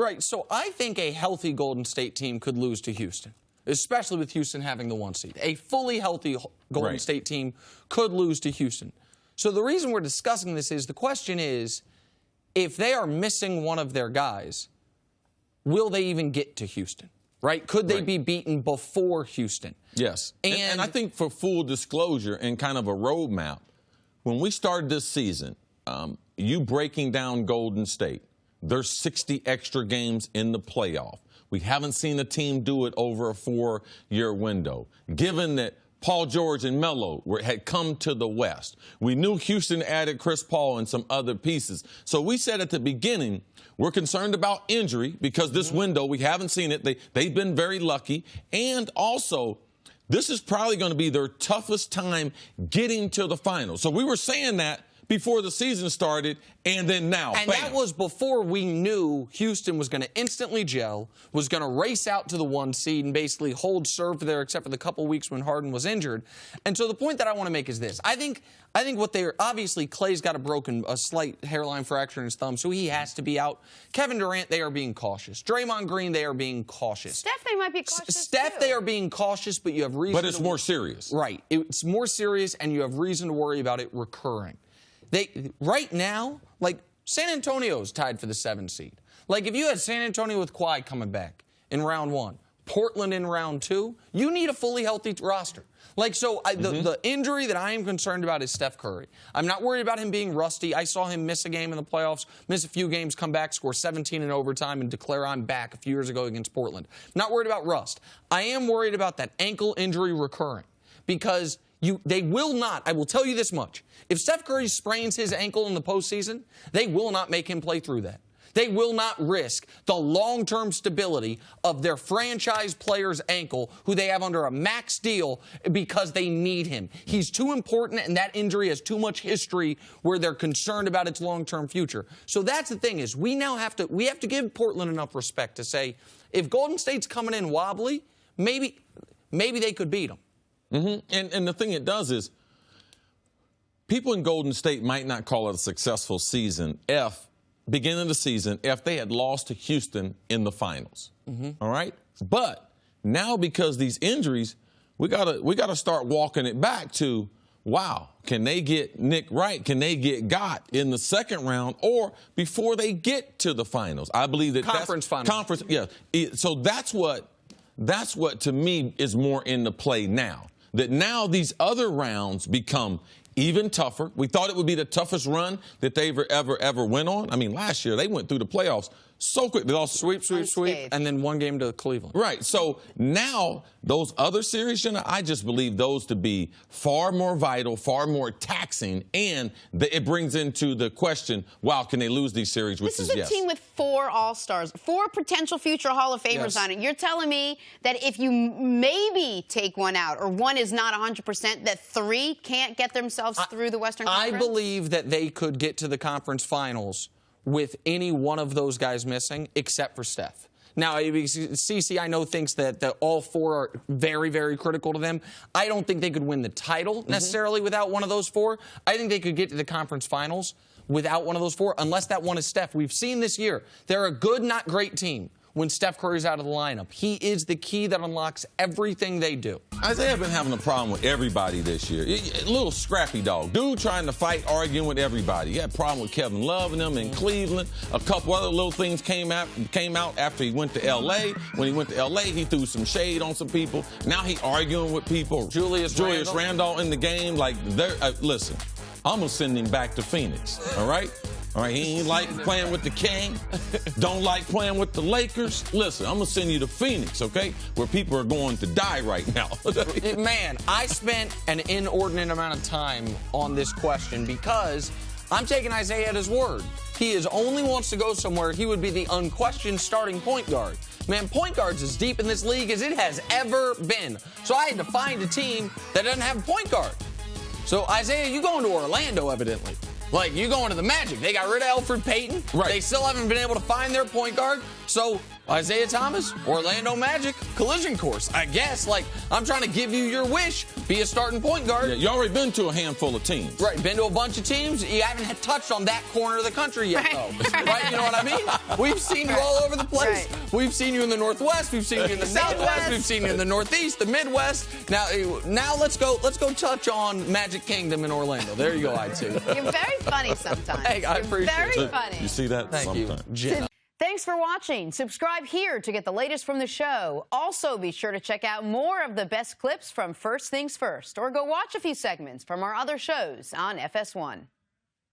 Right, so I think a healthy Golden State team could lose to Houston, especially with Houston having the 1 seed. A fully healthy Golden State team could lose to Houston. So the reason we're discussing this is, the question is, if they are missing one of their guys, will they even get to Houston? Right? Could they be beaten before Houston? Yes. And I think, for full disclosure and kind of a roadmap, when we started this season, you breaking down Golden State, there's 60 extra games in the playoff. We haven't seen a team do it over a 4-year window. Given that Paul George and Melo had come to the West, we knew Houston added Chris Paul and some other pieces. So we said at the beginning, we're concerned about injury because this window, we haven't seen it. They've been very lucky. And also, this is probably going to be their toughest time getting to the finals. So we were saying that before the season started, and then now, and bam. That was before we knew Houston was going to instantly gel, was going to race out to the 1 seed and basically hold serve there, except for the couple weeks when Harden was injured. And so the point that I want to make is this. I think what they're, obviously Clay's got a slight hairline fracture in his thumb, so he has to be out. Kevin Durant, they are being cautious. Draymond Green, they are being cautious. Steph, they might be cautious Steph, too. they are being cautious, but you have reason. But it's more serious. Right. It's more serious, and you have reason to worry about it recurring. Right now, like, San Antonio's tied for the 7 seed. Like, if you had San Antonio with Kawhi coming back in round 1, Portland in round 2, you need a fully healthy roster. Like, so the injury that I am concerned about is Steph Curry. I'm not worried about him being rusty. I saw him miss a game in the playoffs, miss a few games, come back, score 17 in overtime, and declare I'm back a few years ago against Portland. Not worried about rust. I am worried about that ankle injury recurring, because they will not, I will tell you this much, if Steph Curry sprains his ankle in the postseason, they will not make him play through that. They will not risk the long-term stability of their franchise player's ankle, who they have under a max deal, because they need him. He's too important, and that injury has too much history where they're concerned about its long-term future. So that's the thing, is we have to give Portland enough respect to say, if Golden State's coming in wobbly, maybe they could beat them. And the thing it does is, people in Golden State might not call it a successful season beginning of the season, if they had lost to Houston in the finals. All right? But now, because these injuries, we gotta start walking it back to, wow, can they get Nick Wright? Can they get Gott in the second round, or before they get to the finals? I believe that conference finals. Yeah. So that's what to me is more in the play now. That now these other rounds become even tougher. We thought it would be the toughest run that they ever went on. I mean, last year they went through the playoffs so quick. They lost sweep, and then 1 game to Cleveland. Right. So now those other series, I just believe those to be far more vital, far more taxing, and it brings into the question, wow, can they lose these series? Which this is a team with 4 All-Stars, 4 potential future Hall of Famers on it. You're telling me that if you maybe take one out, or one is not 100%, that 3 can't get themselves through the Western Conference? I believe that they could get to the conference finals with any one of those guys missing, except for Steph. Now, CC, I know, thinks that all 4 are very, very critical to them. I don't think they could win the title necessarily without one of those 4. I think they could get to the conference finals without one of those 4, unless that one is Steph. We've seen this year, they're a good, not great team when Steph Curry's out of the lineup. He is the key that unlocks everything they do. Isaiah been having a problem with everybody this year. A little scrappy dog. Dude trying to fight, arguing with everybody. He had a problem with Kevin Love and them in Cleveland. A couple other little things came out after he went to L.A. When he went to L.A., he threw some shade on some people. Now he arguing with people. Julius Randle in the game. Like, listen, I'm going to send him back to Phoenix, all right? All right, he ain't like playing with the King. Don't like playing with the Lakers. Listen, I'm going to send you to Phoenix, okay, where people are going to die right now. Man, I spent an inordinate amount of time on this question because I'm taking Isaiah at his word. He only wants to go somewhere he would be the unquestioned starting point guard. Man, point guard's as deep in this league as it has ever been. So I had to find a team that doesn't have a point guard. So, Isaiah, you going to Orlando, evidently. Like, you go into the Magic. They got rid of Elfrid Payton. Right. They still haven't been able to find their point guard. So, Isaiah Thomas, Orlando Magic, collision course. I guess, like, I'm trying to give you your wish. Be a starting point guard. Yeah, you already been to a handful of teams. Right, been to a bunch of teams. You haven't touched on that corner of the country yet, though. Right, you know what I mean? We've seen you all over the place. Right. We've seen you in the Northwest. We've seen you in the Southwest. We've seen you in the Northeast, the Midwest. Now let's go touch on Magic Kingdom in Orlando. There you go, I2. You're very funny sometimes. Hey, I appreciate You're it. very funny. You see that? Thank you, sometimes. Jenna. Thanks for watching. Subscribe here to get the latest from the show. Also, be sure to check out more of the best clips from First Things First, or go watch a few segments from our other shows on FS1.